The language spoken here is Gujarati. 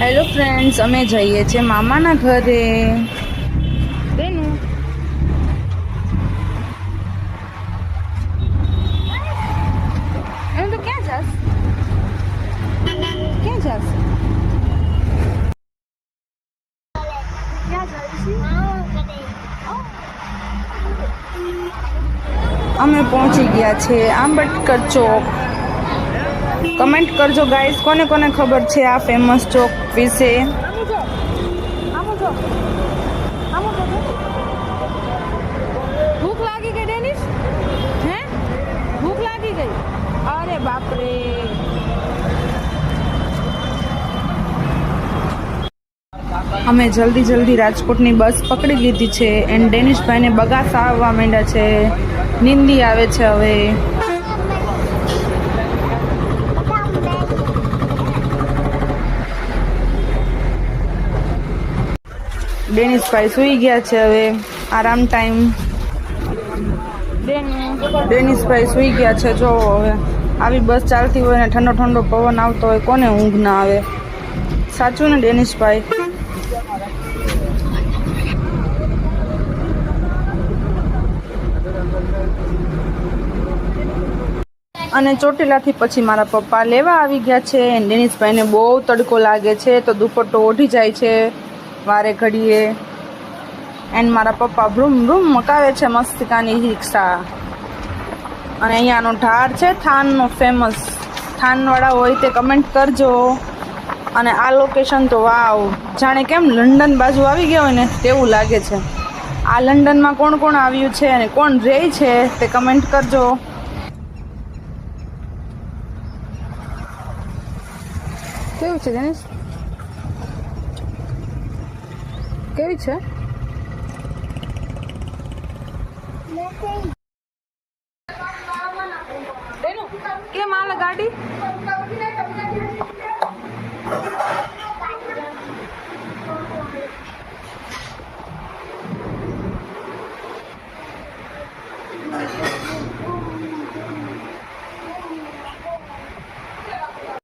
હેલો ફ્રેન્ડ્સ, અમે જઈએ છીએ મામાના ઘરે. તેનું એમ તો ક્યાં જાસ? ક્યાં જાસ? અમે પહોંચી ગયા છે આંબેડકર ચોક. કમેન્ટ કરજો ગાઈસ, કોને કોને ખબર છે આ ફેમસ ચોક વિશે. ભૂખ લાગી ગઈ ડેનિશ? હે, ભૂખ લાગી ગઈ? અરે બાપરે. અમે જલ્દી રાજકોટની બસ પકડી લીધી છે એન્ડ ડેનિશભાઈને બગાસા આવવા માંડ્યા છે. નિંદી આવે છે હવે. ડેનિશભાઈ સૂઈ ગયા છે હવે. આરામ ટાઈમ. ડેનિશભાઈ સૂઈ ગયા છે. જો હવે આવી બસ ચાલતી હોય ને ઠંડો ઠંડો પવન આવતો હોય, કોને ઊંઘ ના આવે? સાચું ને ડેનિશભાઈ? અને ચોટીલાથી પછી મારા પપ્પા લેવા આવી ગયા છે. ડેનિશભાઈને બહુ તડકો લાગે છે તો દુપટ્ટો ઓઢી જાય છે વારે ઘડીએ. એન્ડ મારા પપ્પા ભ્રૂમ ભ્રૂમ મકાવે છે મસ્તિકાની રિક્ષા. અને અહીંયાનો ઢાળ છે થાનનો ફેમસ. થાનવાળા હોય તે કમેન્ટ કરજો. અને આ લોકેશન તો વાવ, જાણે કેમ લંડન બાજુ આવી ગયા હોય ને તેવું લાગે છે. આ લંડનમાં કોણ કોણ આવ્યું છે અને કોણ રહે છે તે કમેન્ટ કરજો. કેવું છે જનેશ? કેવી છે? કેમ હાલે ગાડી?